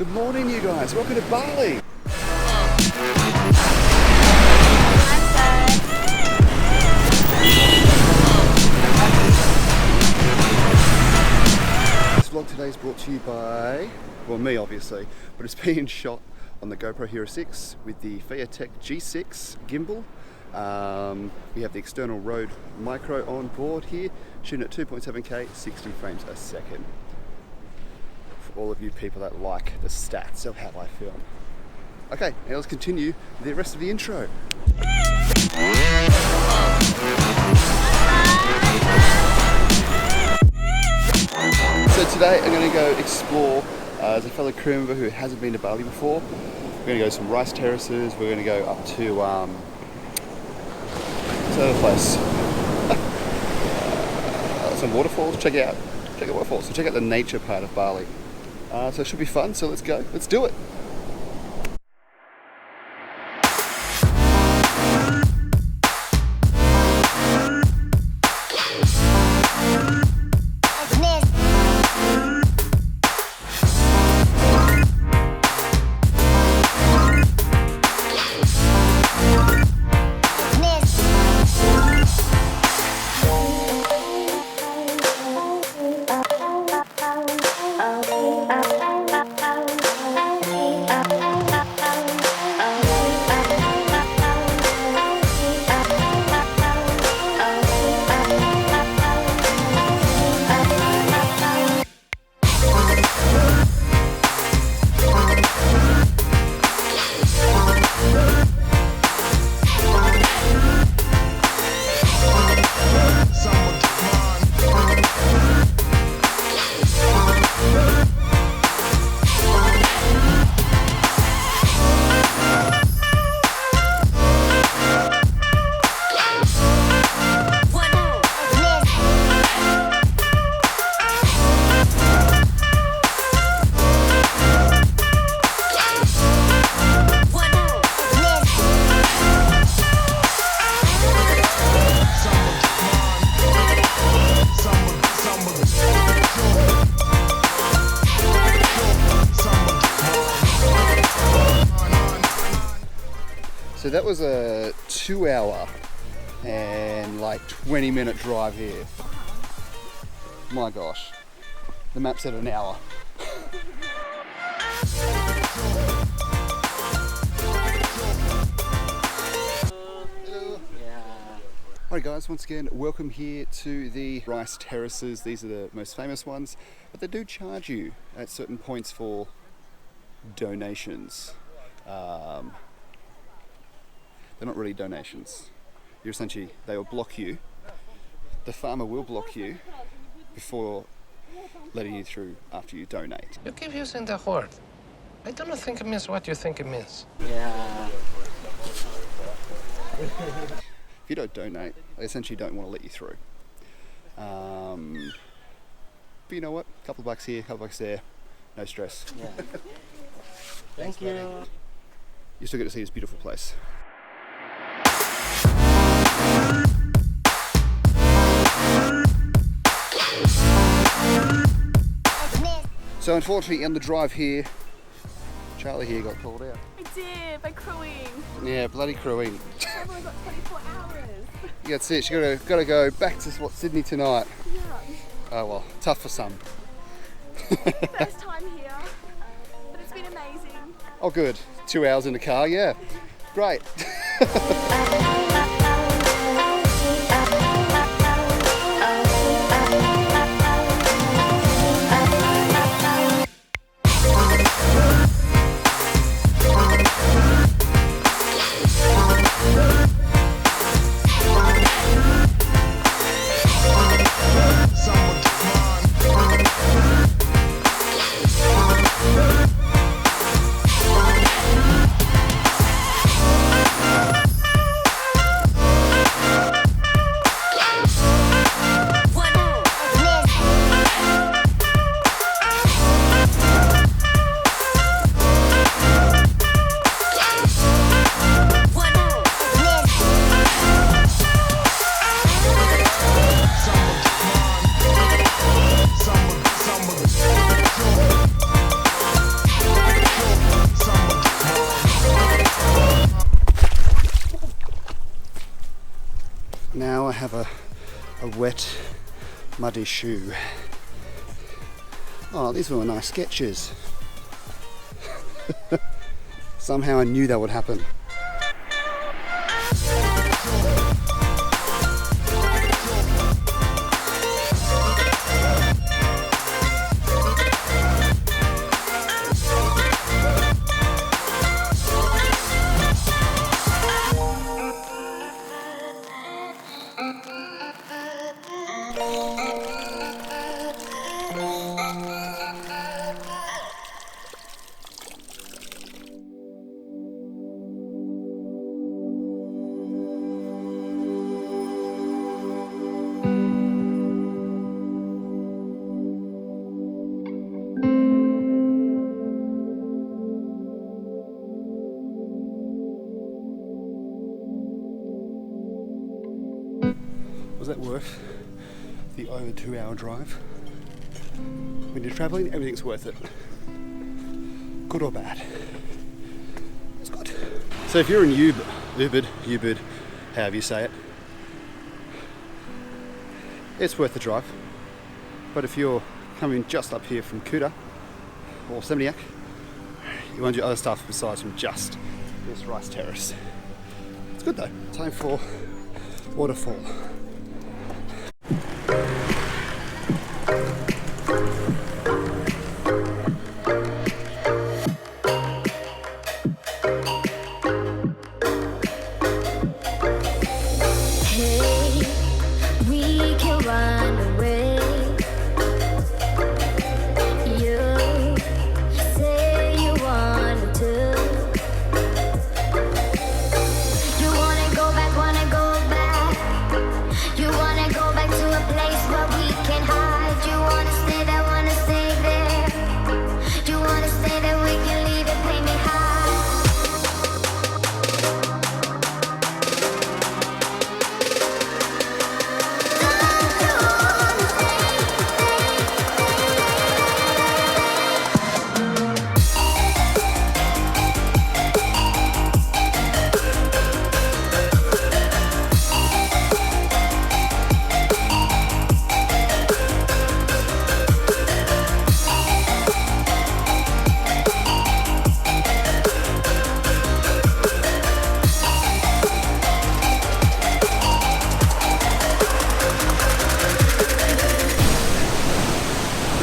Good morning, you guys. Welcome to Bali. This vlog today is brought to you by, well, me obviously, but it's being shot on the GoPro Hero6 with the FeiyuTech G6 Gimbal. We have the external Rode Micro on board here, shooting at 2.7K, 60 frames a second. For all of you people that like the stats of how I film. Okay, now let's continue the rest of the intro. So today I'm going to go explore as a fellow crew member who hasn't been to Bali before. We're going to go to some rice terraces. We're going to go up to what's the other place? Some waterfalls. Check out waterfalls. So check out the nature part of Bali. So it should be fun. So let's go. Let's do it. So that was a 2-hour and like 20-minute drive here. My gosh, the map said an hour. Alright guys, once again, welcome here to the rice terraces. These are the most famous ones, but they do charge you at certain points for donations. They're not really donations. You're essentially, they will block you. The farmer will block you before letting you through after you donate. You keep using the word. I don't think it means what you think it means. Yeah. If you don't donate, they essentially don't want to let you through. But you know what? A couple of bucks here, a couple of bucks there. No stress. Yeah. Thank you. You still get to see this beautiful place. So unfortunately on the drive here, Charlie here got called out. I did, by crewing. Yeah, bloody crewing. I've only got 24 hours. Yeah, that's it, she's gotta go back to Sydney tonight. Yeah. Oh well, tough for some. First time here, but it's been amazing. Oh good, 2 hours in the car, yeah. Great. have a wet, muddy shoe. Oh, these were nice sketches. Somehow I knew that would happen. Was that worth the over 2 hour drive? When you're traveling, everything's worth it. Good or bad. It's good. So if you're in Ubud, however you say it, it's worth the drive. But if you're coming just up here from Kuta or Seminyak, you want to do other stuff besides from just this rice terrace. It's good though. Time for waterfall.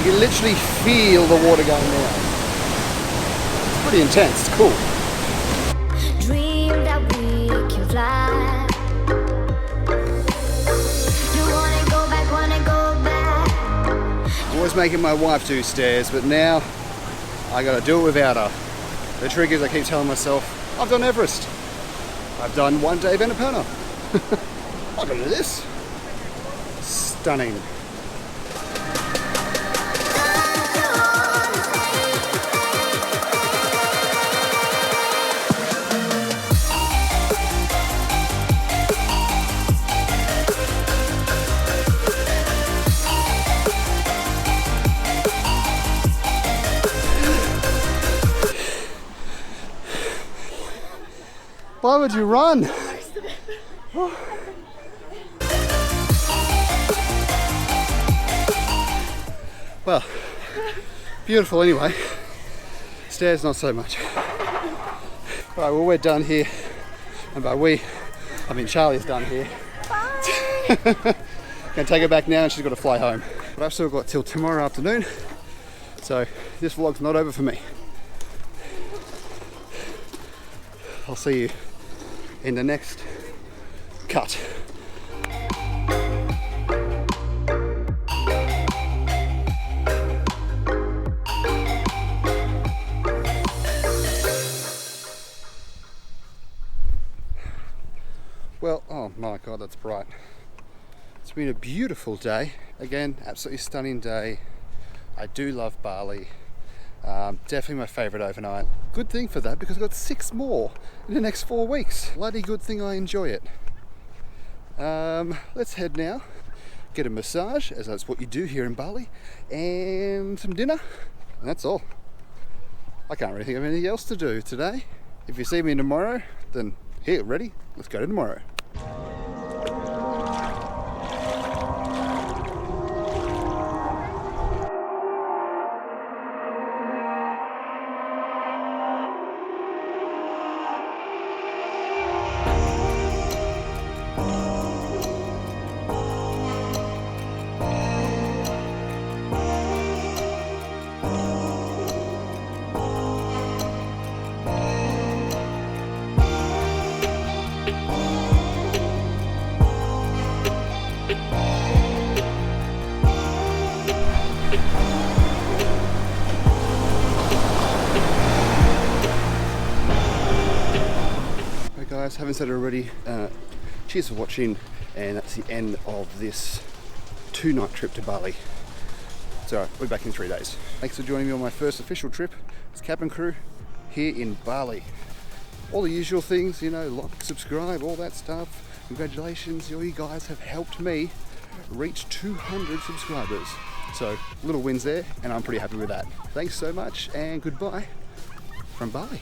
You can literally feel the water going down. It's pretty intense, it's cool. Dream that we can fly. You wanna go back. I'm always making my wife do stairs, but now I gotta do it without her. The trick is I keep telling myself, I've done Everest. I've done one day of Annapurna. I can do this. Stunning. Why would you run? Well, beautiful anyway. Stairs not so much. Alright, well we're done here. And by we, I mean Charlie's done here. Bye! Gonna take her back now and she's got to fly home. But I've still got till tomorrow afternoon. So this vlog's not over for me. I'll see you in the next cut. Well, oh my god, that's bright. It's been a beautiful day. Again, absolutely stunning day. I do love Bali. Definitely my favourite overnight. Good thing for that because I've got 6 more in the next 4 weeks. Bloody good thing I enjoy it. Let's head now, get a massage, as that's what you do here in Bali, and some dinner, and that's all. I can't really think of anything else to do today. If you see me tomorrow, then here, ready? Let's go to tomorrow. guys, haven't said it already, cheers for watching, and that's the end of this 2-night trip to Bali. It's alright, we'll be back in 3 days. Thanks for joining me on my first official trip as cabin crew here in Bali. All the usual things, you know, like, subscribe, all that stuff. Congratulations, you guys have helped me reach 200 subscribers. So, little wins there, and I'm pretty happy with that. Thanks so much, and goodbye from Bali.